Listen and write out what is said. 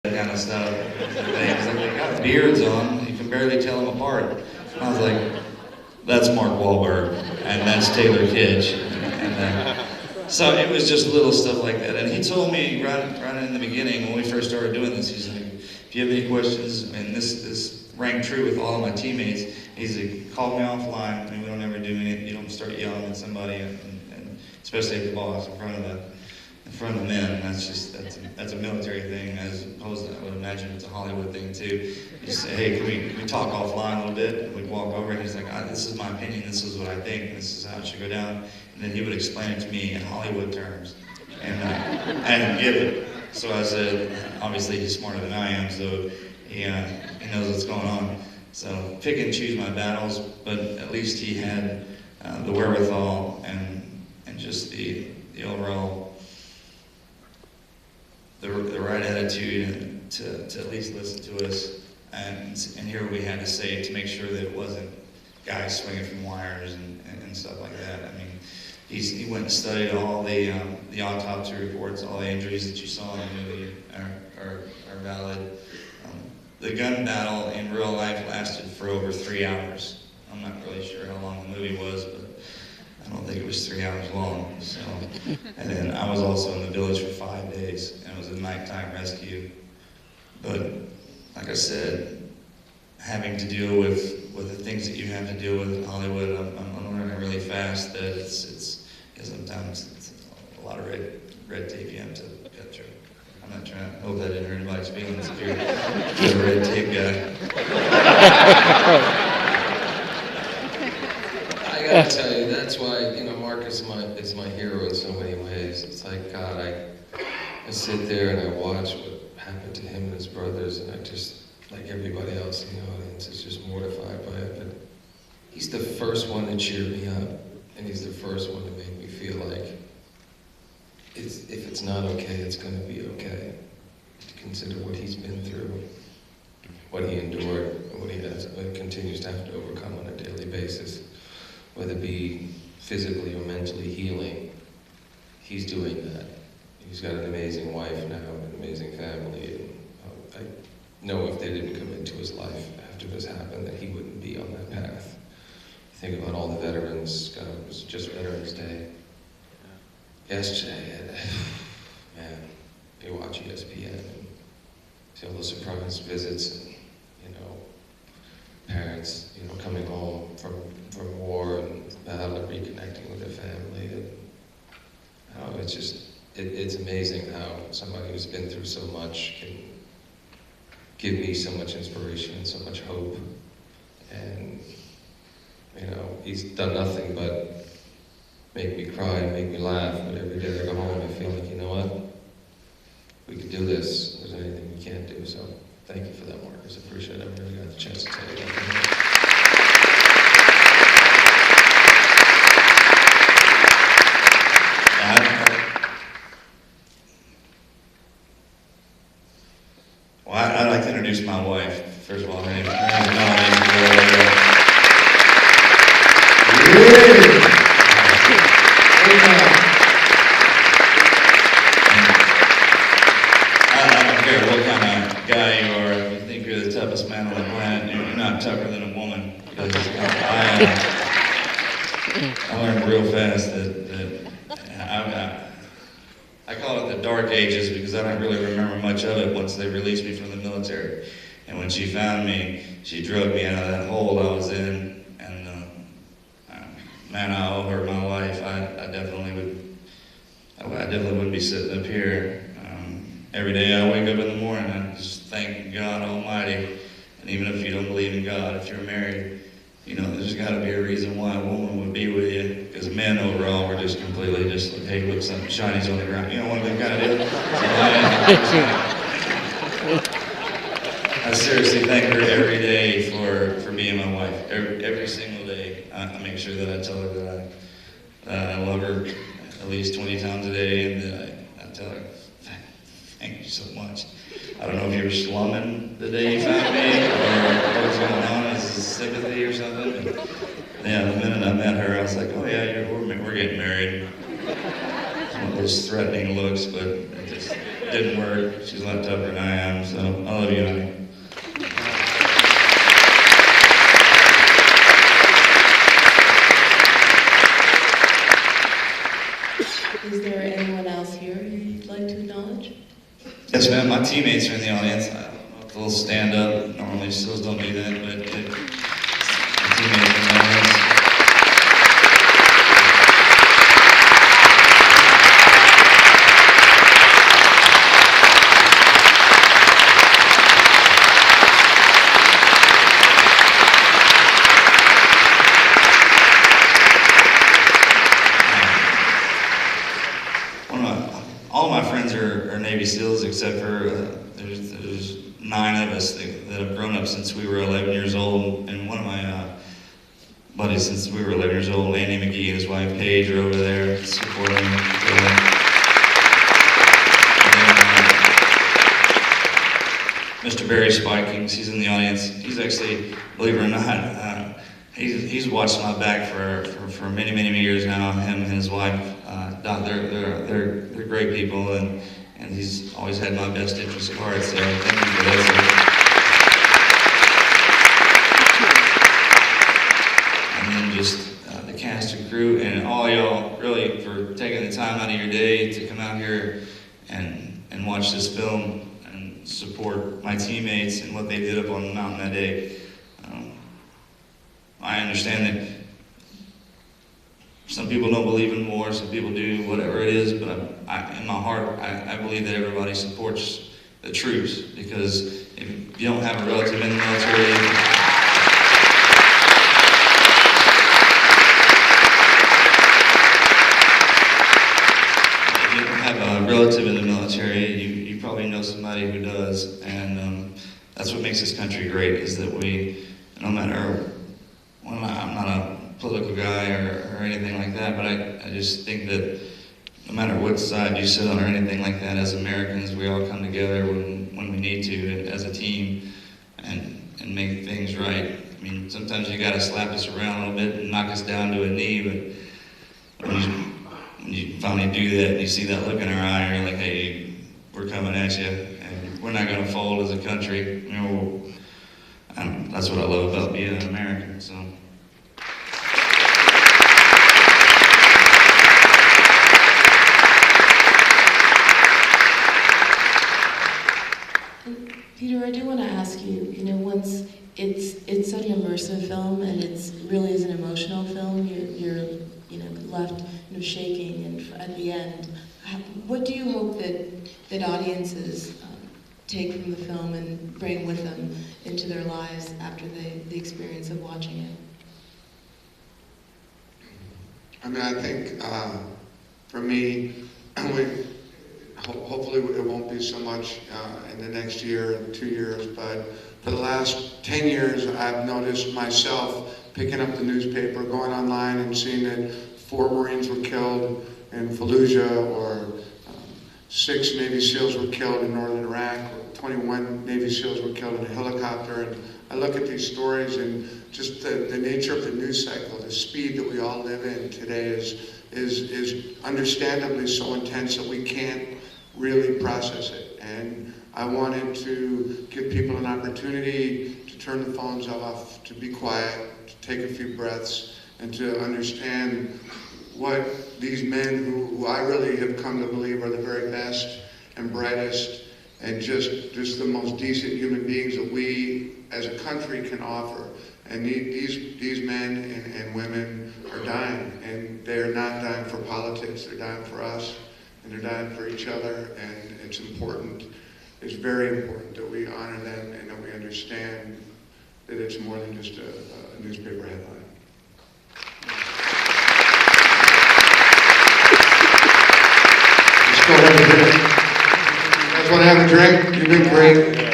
that kind of stuff. He's like, they got beards on, you can barely tell them apart. And I was like, that's Mark Wahlberg, and that's Taylor Kitsch. So it was just little stuff like that. And he told me right in the beginning, when we first started doing this, he's like, if you have any questions, and this rang true with all of my teammates, he's like, call me offline. I mean, we don't ever do anything, you don't start yelling at somebody, and especially at the boss in front of the men. That's a military thing, as opposed to, I would imagine it's a Hollywood thing too. You just say, hey, can we talk offline a little bit? And we'd walk over, and he's like, this is my opinion, this is what I think, and this is how it should go down. And then he would explain it to me in Hollywood terms, and I didn't get it. So I said, obviously he's smarter than I am, so he knows what's going on. So pick and choose my battles, but at least he had the wherewithal and just the overall the right attitude to at least listen to us and hear what we had to say, to make sure that it wasn't guys swinging from wires and stuff like that. I mean, he went and studied all the autopsy reports, all the injuries that you saw in the movie are valid. The gun battle in real life lasted for over 3 hours. I'm not really sure how long the movie was, but I don't think it was 3 hours long. So, and then I was also in the village for 5 days, and it was a nighttime rescue. But like I said, having to deal with the things that you have to deal with in Hollywood, I'm learning really fast that it's sometimes it's a lot of red tape you have to cut through. I'm not trying to hope that didn't hurt anybody's feelings if you're a red tape guy. I gotta tell you, that's why, Mark is my hero in so many ways. It's like, God, I sit there and I watch what happened to him and his brothers, and I just, like everybody else in the audience, is just mortified by it. But he's the first one to cheer me up, and he's the first one to make me feel like if it's not okay, it's going to be okay. To consider what he's been through, what he endured, and what he continues to have to overcome on a daily basis, whether it be physically or mentally healing. He's doing that. He's got an amazing wife now, an amazing family, and I know if they didn't come into his life after this happened, that he wouldn't be on that path. Think about all the veterans. God, it was just Veterans Day yesterday, and man, you watch ESPN and see all those surprise visits, and parents, coming home from war and battle and reconnecting with their family, and it's just it's amazing how somebody who's been through so much can give me so much inspiration and so much hope. And he's done nothing but make me cry and make me laugh, but every day I go home I feel like, you know what, we can do this. There's anything we can't do. So thank you for that, Marcus. I appreciate it. I really got the chance to tell you that. Well, I'd like to introduce my wife. First of all, her name is Melanie. I don't care what kind of guy you are. If you think you're the toughest man on the planet, you're not tougher than a woman. Because I learned real fast that I call it the dark ages because I don't really remember much of it once they released me from the military. And when she found me, she drugged me out of that hole I was in. And man, I owe her my life. I definitely wouldn't be sitting up here. Every day I wake up in the morning, I just thank God Almighty. And even if you don't believe in God, if you're married, there's got to be a reason why a woman would be with you. Because men overall, we're just completely just like, hey, look, something shiny's on the ground. One of them kind of deal. I seriously thank her every day for being my wife. Every single day, I make sure that I tell her that I love her at least 20 times a day, and that I tell her, thank you so much. I don't know if you were slumming the day you found me, or what was going on, is this sympathy or something. But, yeah, the minute I met her, I was like, oh yeah, we're getting married. It's one of those threatening looks, but it just didn't work. She's a lot tougher than I am, so I love you, honey. Is there anyone else here who you'd like to acknowledge? Yes, ma'am. My teammates are in the audience. I don't know if they'll stand up. Normally, SEALs don't do that, but my teammates are in the audience. All of my friends are Navy SEALs except for there's 9 of us that have grown up since we were 11 years old, and one of my buddies since we were 11 years old, Andy McGee and his wife Paige are over there supporting me. Mr. Barry Spikings, he's in the audience. He's actually, believe it or not, he's watched my back for many, many years now. Him and his wife, they're great people, and he's always had my best interest at heart. So thank you for that. And then just the cast and crew, and all y'all really for taking the time out of your day to come out here and watch this film and support my teammates and what they did up on the mountain that day. I understand that some people don't believe in war, some people do, whatever it is, but in my heart, I believe that everybody supports the troops, because if you don't have a relative in the military, you probably know somebody who does, and that's what makes this country great, is that we, no matter, well, I'm not a political guy or anything like that, but I just think that no matter what side you sit on or anything like that, as Americans, we all come together when we need to as a team and make things right. I mean, sometimes you gotta slap us around a little bit and knock us down to a knee, but when you finally do that and you see that look in our eye, and you're like, hey, we're coming at you, and we're not gonna fold as a country. You know, that's what I love about being an American. So. Peter, I do want to ask you, once it's such an immersive film, and it's really is an emotional film, you're left shaking, and at the end, what do you hope that audiences take from the film and bring with them into their lives after the experience of watching it? I mean, I think for me, hopefully it won't be so much in the next year and 2 years, but for the last 10 years, I've noticed myself picking up the newspaper, going online and seeing that 4 Marines were killed in Fallujah, or 6 Navy SEALs were killed in northern Iraq, or 21 Navy SEALs were killed in a helicopter. And I look at these stories, and just the nature of the news cycle, the speed that we all live in today is understandably so intense that we can't really process it. And I wanted to give people an opportunity to turn the phones off, to be quiet, to take a few breaths, and to understand what these men who I really have come to believe are the very best and brightest and just the most decent human beings that we as a country can offer. And these men and women are dying, and they're not dying for politics, they're dying for us, and they're dying for each other, and it's important, it's very important that we honor them and that we understand that it's more than just a newspaper headline. Let's go have a drink. You guys want to have a drink? You've been great.